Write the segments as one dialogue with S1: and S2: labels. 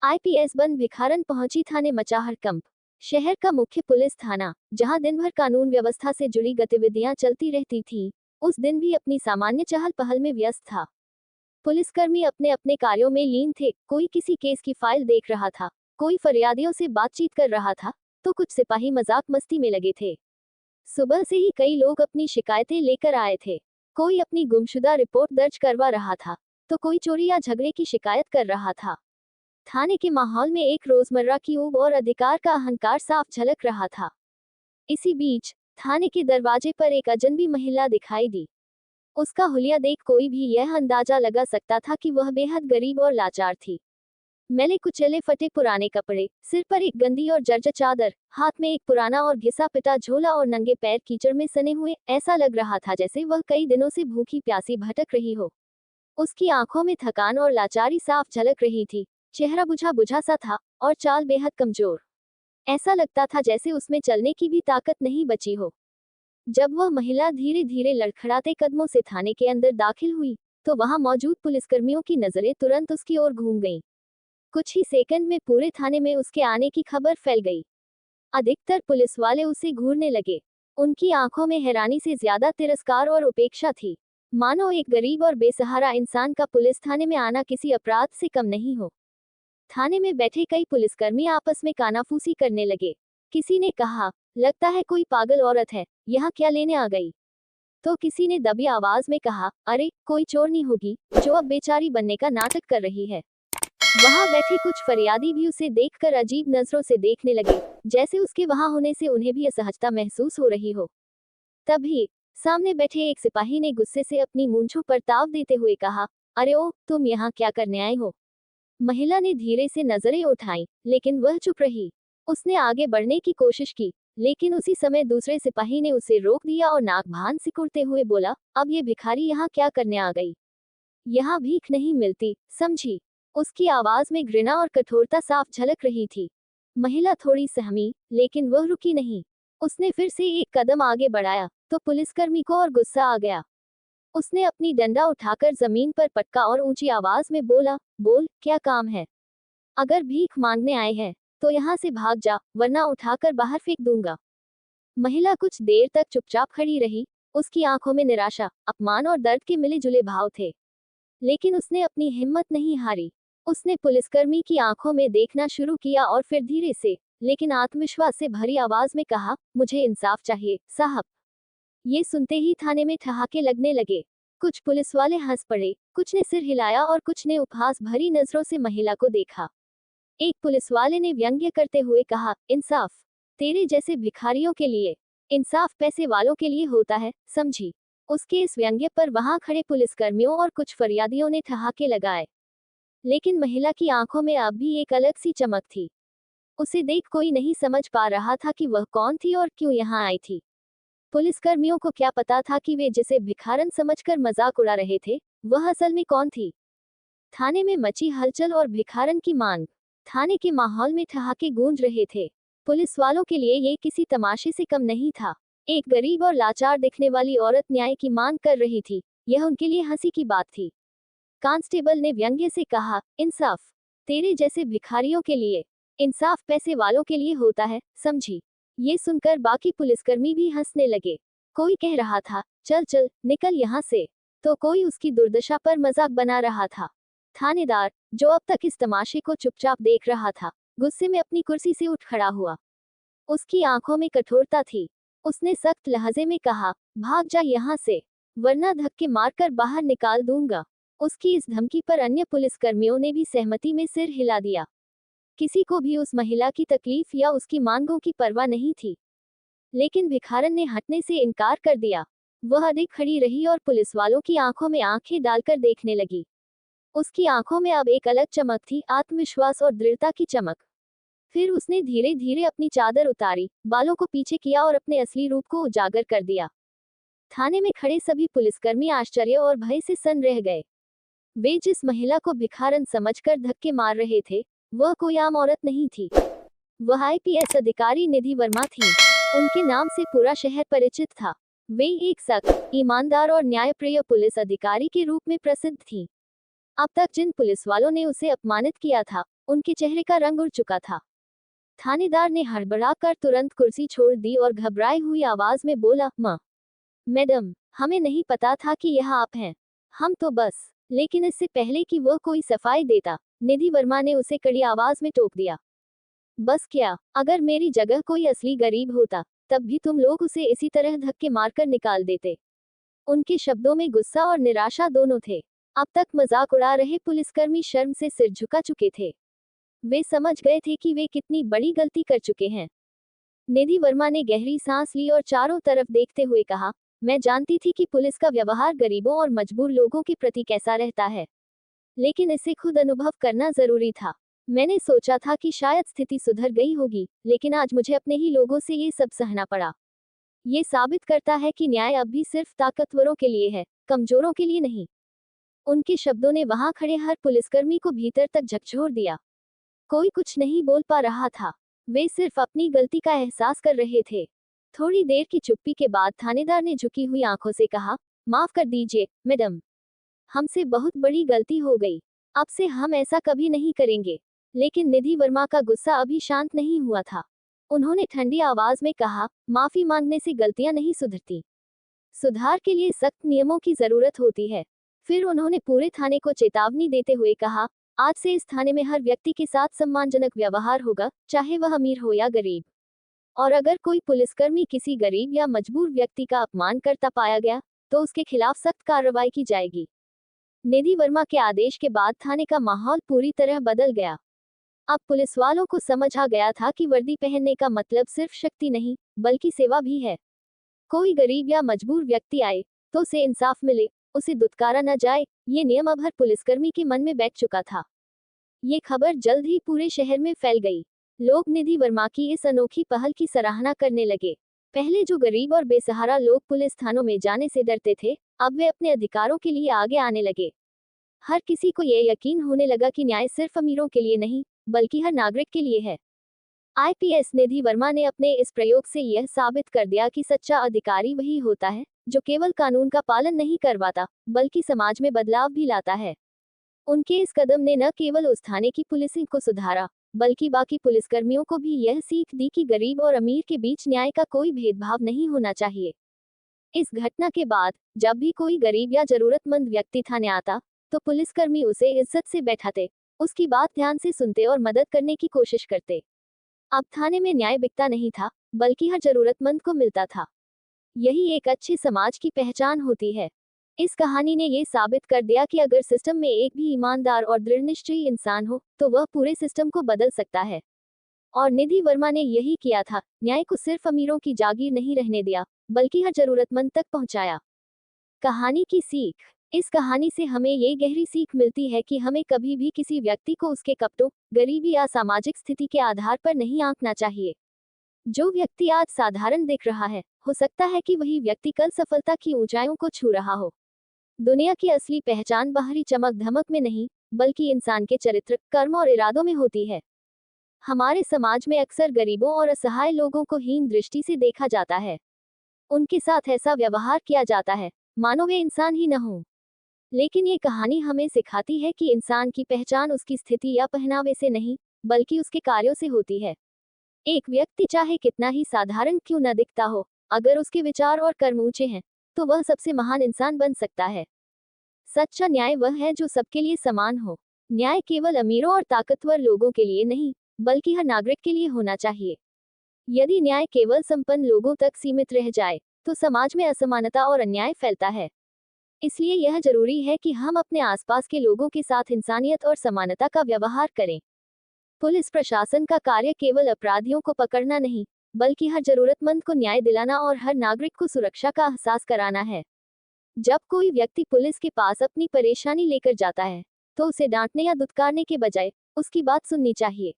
S1: IPS बन भिखारन पहुंची थाने मचा हड़कंप। शहर का मुख्य पुलिस थाना, जहां दिन भर कानून व्यवस्था से जुड़ी गतिविधियां चलती रहती थीं, उस दिन भी अपनी सामान्य चहल पहल में व्यस्त था। पुलिसकर्मी अपने अपने कार्यों में लीन थे। कोई किसी केस की फाइल देख रहा था, कोई फरियादियों से बातचीत कर रहा था, तो कुछ सिपाही मजाक मस्ती में लगे थे। सुबह से ही कई लोग अपनी शिकायतें लेकर आए थे। कोई अपनी गुमशुदा रिपोर्ट दर्ज करवा रहा था, तो कोई चोरी या झगड़े की शिकायत कर रहा था। थाने के माहौल में एक रोजमर्रा की ऊब और अधिकार का अहंकार साफ झलक रहा था। इसी बीच थाने के दरवाजे पर एक अजनबी महिला दिखाई दी। उसका हुलिया देख कोई भी यह अंदाजा लगा सकता था कि वह बेहद गरीब और लाचार थी। मैले कुचले फटे पुराने कपड़े, सिर पर एक गंदी और जर्जर चादर, हाथ में एक पुराना और घिसा पिटा झोला और नंगे पैर कीचड़ में सने हुए, ऐसा लग रहा था जैसे वह कई दिनों से भूखी प्यासी भटक रही हो। उसकी आंखों में थकान और लाचारी साफ झलक रही थी। चेहरा बुझा बुझा सा था और चाल बेहद कमजोर। ऐसा लगता था जैसे उसमें चलने की भी ताकत नहीं बची हो। जब वह महिला धीरे धीरे लड़खड़ाते कदमों से थाने के अंदर दाखिल हुई, तो वहां मौजूद पुलिसकर्मियों की नजरें तुरंत उसकी ओर घूम गईं। कुछ ही सेकंड में पूरे थाने में उसके आने की खबर फैल गई। अधिकतर पुलिस वाले उसे घूरने लगे। उनकी आंखों में हैरानी से ज्यादा तिरस्कार और उपेक्षा थी, मानो एक गरीब और बेसहारा इंसान का पुलिस थाने में आना किसी अपराध से कम नहीं हो। थाने में बैठे कई पुलिसकर्मी आपस में कानाफूसी करने लगे। किसी ने कहा, लगता है कोई पागल औरत है, यहाँ क्या लेने आ गई। तो किसी ने दबी आवाज में कहा, अरे कोई चोरनी होगी जो अब बेचारी बनने का नाटक कर रही है। वहां बैठे कुछ फरियादी भी उसे देखकर अजीब नजरों से देखने लगे, जैसे उसके वहां होने से उन्हें भी असहजता महसूस हो रही हो। तभी सामने बैठे एक सिपाही ने गुस्से से अपनी मूंछों पर ताव देते हुए कहा, अरे ओ, तुम यहाँ क्या करने आए हो। महिला ने धीरे से नजरें उठाई, लेकिन वह चुप रही। उसने आगे बढ़ने की कोशिश की, लेकिन उसी समय दूसरे सिपाही ने उसे रोक दिया और नाक भान सिकुड़ते हुए बोला, अब ये भिखारी यहाँ क्या करने आ गई। यहाँ भीख नहीं मिलती, समझी। उसकी आवाज में घृणा और कठोरता साफ झलक रही थी। महिला थोड़ी सहमी, लेकिन वह रुकी नहीं। उसने फिर से एक कदम आगे बढ़ाया, तो पुलिसकर्मी को और गुस्सा आ गया। उसने अपनी डंडा उठाकर जमीन पर पटका और ऊंची आवाज में बोला, बोल, क्या काम है। अगर भीख मांगने आए हैं तो यहाँ से भाग जा, वरना उठाकर बाहर फेंक दूंगा। महिला कुछ देर तक चुपचाप खड़ी रही। उसकी आंखों में निराशा, अपमान और दर्द के मिले जुले भाव थे, लेकिन उसने अपनी हिम्मत नहीं हारी। उसने पुलिसकर्मी की आंखों में देखना शुरू किया और फिर धीरे से, लेकिन आत्मविश्वास से भरी आवाज में कहा, मुझे इंसाफ चाहिए, साहब। ये सुनते ही थाने में ठहाके लगने लगे। कुछ पुलिस वाले हंस पड़े, कुछ ने सिर हिलाया और कुछ ने उपहास भरी नजरों से महिला को देखा। एक पुलिस वाले ने व्यंग्य करते हुए कहा, इंसाफ तेरे जैसे भिखारियों के लिए, इंसाफ पैसे वालों के लिए होता है, समझी। उसके इस व्यंग्य पर वहां खड़े पुलिसकर्मियों और कुछ फरियादियों ने ठहाके लगाए, लेकिन महिला की आंखों में अब भी एक अलग सी चमक थी। उसे देख कोई नहीं समझ पा रहा था कि वह कौन थी और क्यों यहाँ आई थी। पुलिसकर्मियों को क्या पता था कि वे जिसे भिखारन समझकर मजाक उड़ा रहे थे, वह असल में कौन थी। थाने में मची हलचल और भिखारन की मांग। थाने के माहौल में ठहाके गूंज रहे थे। पुलिस वालों के लिए ये किसी तमाशे से कम नहीं था। एक गरीब और लाचार दिखने वाली औरत न्याय की मांग कर रही थी, यह उनके लिए हंसी की बात थी। कांस्टेबल ने व्यंग्य से कहा, इंसाफ तेरे जैसे भिखारियों के लिए, इंसाफ पैसे वालों के लिए होता है, समझी। ये सुनकर बाकी पुलिसकर्मी भी हंसने लगे। कोई कह रहा था, चल चल निकल यहाँ से, तो कोई उसकी दुर्दशा पर मजाक बना रहा था। थानेदार, जो अब तक इस तमाशे को चुपचाप देख रहा था, गुस्से में अपनी कुर्सी से उठ खड़ा हुआ। उसकी आंखों में कठोरता थी। उसने सख्त लहजे में कहा, भाग जा यहाँ से, वरना धक्के मारकर बाहर निकाल दूंगा। उसकी इस धमकी पर अन्य पुलिसकर्मियों ने भी सहमति में सिर हिला दिया। किसी को भी उस महिला की तकलीफ या उसकी मांगों की परवाह नहीं थी। लेकिन भिखारन ने हटने से इनकार कर दिया। वह अधिक खड़ी रही और पुलिस वालों की आंखों में आंखें डालकर देखने लगी। उसकी आंखों में अब एक अलग चमक थी, आत्मविश्वास और दृढ़ता की चमक। फिर उसने धीरे धीरे अपनी चादर उतारी, बालों को पीछे किया और अपने असली रूप को उजागर कर दिया। थाने में खड़े सभी पुलिसकर्मी आश्चर्य और भय से सन रह गए। वे जिस महिला को भिखारन समझकर धक्के मार रहे थे, वह कोई आम औरत नहीं थी। वह आईपीएस अधिकारी निधि वर्मा थी। उनके नाम से पूरा शहर परिचित था। वे एक सख्त, ईमानदार और न्यायप्रिय पुलिस अधिकारी के रूप में प्रसिद्ध थीं। अब तक जिन पुलिस वालों ने उसे अपमानित किया था, उनके चेहरे का रंग उड़ चुका था। थानेदार ने हड़बड़ाकर तुरंत कुर्सी छोड़ दी और घबराई हुई आवाज में बोला, मैडम, हमें नहीं पता था कि यह आप हैं। हम तो बस। लेकिन इससे पहले कि वह कोई सफाई देता, निधि वर्मा ने उसे कड़ी आवाज में टोक दिया। बस क्या, अगर मेरी जगह कोई असली गरीब होता, तब भी तुम लोग उसे इसी तरह धक्के मारकर निकाल देते। उनके शब्दों में गुस्सा और निराशा दोनों थे। अब तक मजाक उड़ा रहे पुलिसकर्मी शर्म से सिर झुका चुके थे। वे समझ गए थे कि वे कितनी बड़ी गलती कर चुके हैं। निधि वर्मा ने गहरी सांस ली और चारों तरफ देखते हुए कहा, मैं जानती थी कि पुलिस का व्यवहार गरीबों और मजबूर लोगों के प्रति कैसा रहता है, लेकिन इसे खुद अनुभव करना जरूरी था। मैंने सोचा था कि शायद स्थिति सुधर गई होगी, लेकिन आज मुझे अपने ही लोगों से ये सब सहना पड़ा। ये साबित करता है कि न्याय अब भी सिर्फ ताकतवरों के लिए है, कमजोरों के लिए नहीं। उनके शब्दों ने वहां खड़े हर पुलिसकर्मी को भीतर तक झकझोर दिया। कोई कुछ नहीं बोल पा रहा था। वे सिर्फ अपनी गलती का एहसास कर रहे थे। थोड़ी देर की चुप्पी के बाद थानेदार ने झुकी हुई आंखों से कहा, माफ कर दीजिए, मैडम। हमसे बहुत बड़ी गलती हो गई। अब से हम ऐसा कभी नहीं करेंगे। लेकिन निधि वर्मा का गुस्सा अभी शांत नहीं हुआ था। उन्होंने ठंडी आवाज में कहा, माफी मांगने से गलतियां नहीं सुधरती। सुधार के लिए सख्त नियमों की जरूरत होती है। फिर उन्होंने पूरे थाने को चेतावनी देते हुए कहा, आज से इस थाने में हर व्यक्ति के साथ सम्मानजनक व्यवहार होगा, चाहे वह अमीर हो या गरीब। और अगर कोई पुलिसकर्मी किसी गरीब या मजबूर व्यक्ति का अपमान करता पाया गया, तो उसके खिलाफ सख्त कार्रवाई की जाएगी। निधि वर्मा के आदेश के बाद थाने का माहौल पूरी तरह बदल गया। अब पुलिस वालों को समझ आ गया था कि वर्दी पहनने का मतलब सिर्फ शक्ति नहीं, बल्कि सेवा भी है। कोई गरीब या मजबूर व्यक्ति आए, तो उसे इंसाफ मिले, उसे दुत्कारा न जाए, ये नियम अब हर पुलिसकर्मी के मन में बैठ चुका था। ये खबर जल्द ही पूरे शहर में फैल गई। लोग निधि वर्मा की इस अनोखी पहल की सराहना करने लगे। पहले जो गरीब और बेसहारा लोग पुलिस थानों में जाने से डरते थे, अब वे अपने अधिकारों के लिए आगे आने लगे। हर किसी को ये यकीन होने लगा कि न्याय सिर्फ अमीरों के लिए नहीं, बल्कि हर नागरिक के लिए है। आईपीएस निधि वर्मा ने अपने इस प्रयोग से यह साबित कर दिया कि सच्चा अधिकारी वही होता है, जो केवल कानून का पालन नहीं करवाता, बल्कि समाज में बदलाव भी लाता है। उनके इस कदम ने न केवल उस थाने की पुलिसिंग को सुधारा, बल्कि बाकी पुलिसकर्मियों को भी यह सीख दी कि गरीब और अमीर के बीच न्याय का कोई भेदभाव नहीं होना चाहिए। इस घटना के बाद जब भी कोई गरीब या जरूरतमंद व्यक्ति थाने आता, तो पुलिसकर्मी उसे इज्जत से बैठाते, उसकी बात ध्यान से सुनते और मदद करने की कोशिश करते। अब थाने में न्याय बिकता नहीं था, बल्कि हर जरूरतमंद को मिलता था। यही एक अच्छे समाज की पहचान होती है। इस कहानी ने ये साबित कर दिया कि अगर सिस्टम में एक भी ईमानदार और दृढ़निश्चयी इंसान हो, तो वह पूरे सिस्टम को बदल सकता है। और निधि वर्मा ने यही किया था, न्याय को सिर्फ अमीरों की जागीर नहीं रहने दिया, बल्कि हर जरूरतमंद तक पहुंचाया। कहानी की सीख। इस कहानी से हमें ये गहरी सीख मिलती है कि हमें कभी भी किसी व्यक्ति को उसके कपटों, गरीबी या सामाजिक स्थिति के आधार पर नहीं आंकना चाहिए। जो व्यक्ति आज साधारण दिख रहा है, हो सकता है कि वही व्यक्ति कल सफलता की ऊंचाइयों को छू रहा हो। दुनिया की असली पहचान बाहरी चमक धमक में नहीं, बल्कि इंसान के चरित्र, कर्म और इरादों में होती है। हमारे समाज में अक्सर गरीबों और असहाय लोगों को हीन दृष्टि से देखा जाता है। उनके साथ ऐसा व्यवहार किया जाता है मानो वे इंसान ही न हो। लेकिन ये कहानी हमें सिखाती है कि इंसान की पहचान उसकी स्थिति या पहनावे से नहीं, बल्कि उसके कार्यों से होती है। एक व्यक्ति चाहे कितना ही साधारण क्यों न दिखता हो, अगर उसके विचार और कर्म ऊंचे हैं, तो वह सबसे महान इंसान बन सकता है। सच्चा न्याय वह है जो सबके लिए समान हो। न्याय केवल अमीरों और ताकतवर लोगों के लिए नहीं, बल्कि हर नागरिक के लिए होना चाहिए। यदि न्याय केवल संपन्न लोगों तक सीमित रह जाए, तो समाज में असमानता और अन्याय फैलता है। इसलिए यह जरूरी है कि हम अपने आसपास के लोगों के साथ इंसानियत और समानता का व्यवहार करें। पुलिस प्रशासन का कार्य केवल अपराधियों को पकड़ना नहीं, बल्कि हर जरूरतमंद को न्याय दिलाना और हर नागरिक को सुरक्षा का एहसास कराना है। जब कोई व्यक्ति पुलिस के पास अपनी परेशानी लेकर जाता है, तो उसे डांटने या दुत्कारने के बजाय उसकी बात सुननी चाहिए।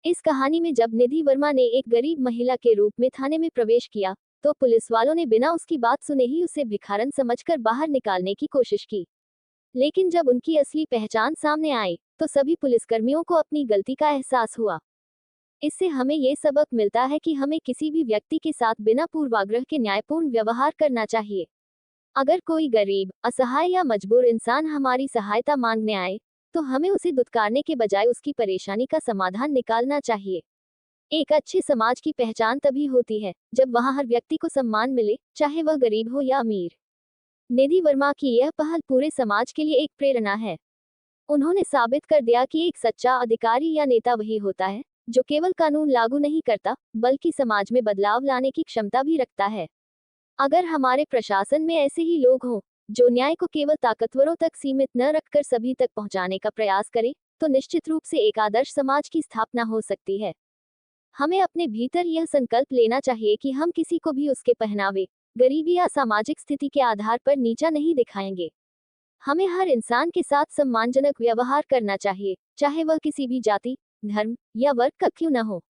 S1: इस कहानी में जब निधि वर्मा ने एक गरीब महिला के रूप में थाने में प्रवेश किया, तो पुलिस वालों ने बिना उसकी बात सुने ही उसे भिखारन समझकर बाहर निकालने की कोशिश की। लेकिन जब उनकी असली पहचान सामने आई, तो सभी पुलिसकर्मियों को अपनी गलती का एहसास हुआ। इससे हमें ये सबक मिलता है कि हमें किसी भी व्यक्ति के साथ बिना पूर्वाग्रह के न्यायपूर्ण व्यवहार करना चाहिए। अगर कोई गरीब, असहाय या मजबूर इंसान हमारी सहायता मांगने आए, तो हमें उसे दुत्कारने के बजाय उसकी परेशानी का समाधान निकालना चाहिए। एक अच्छे समाज की पहचान तभी होती है जब वहां हर व्यक्ति को सम्मान मिले, चाहे वह गरीब हो या अमीर। निधि वर्मा की यह पहल पूरे समाज के लिए एक प्रेरणा है। उन्होंने साबित कर दिया कि एक सच्चा अधिकारी या नेता वही होता है जो केवल कानून लागू नहीं करता, बल्कि समाज में बदलाव लाने की क्षमता भी रखता है। अगर हमारे प्रशासन में ऐसे ही लोग हों, जो न्याय को केवल ताकतवरों तक सीमित न रखकर सभी तक पहुंचाने का प्रयास करें, तो निश्चित रूप से एक आदर्श समाज की स्थापना हो सकती है। हमें अपने भीतर यह संकल्प लेना चाहिए कि हम किसी को भी उसके पहनावे, गरीबी या सामाजिक स्थिति के आधार पर नीचा नहीं दिखाएंगे। हमें हर इंसान के साथ सम्मानजनक व्यवहार करना चाहिए, चाहे वह किसी भी जाति, धर्म या वर्ग का क्यों न हो।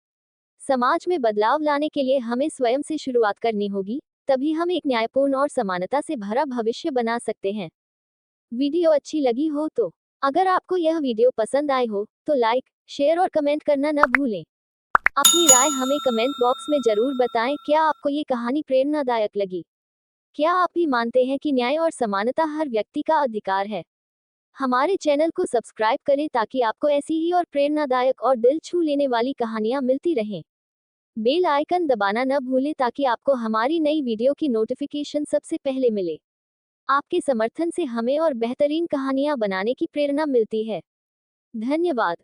S1: समाज में बदलाव लाने के लिए हमें स्वयं से शुरुआत करनी होगी, तभी हम एक न्यायपूर्ण और समानता से भरा भविष्य बना सकते हैं। वीडियो अच्छी लगी हो तो, अगर आपको यह वीडियो पसंद आए हो तो लाइक, शेयर और कमेंट करना न भूलें। अपनी राय हमें कमेंट बॉक्स में जरूर बताएं। क्या आपको ये कहानी प्रेरणादायक लगी? क्या आप भी मानते हैं कि न्याय और समानता हर व्यक्ति का अधिकार है? हमारे चैनल को सब्सक्राइब करें ताकि आपको ऐसी ही और प्रेरणादायक और दिल छू लेने वाली कहानियां मिलती रहें। बेल आइकन दबाना न भूलें ताकि आपको हमारी नई वीडियो की नोटिफिकेशन सबसे पहले मिले। आपके समर्थन से हमें और बेहतरीन कहानियां बनाने की प्रेरणा मिलती है। धन्यवाद।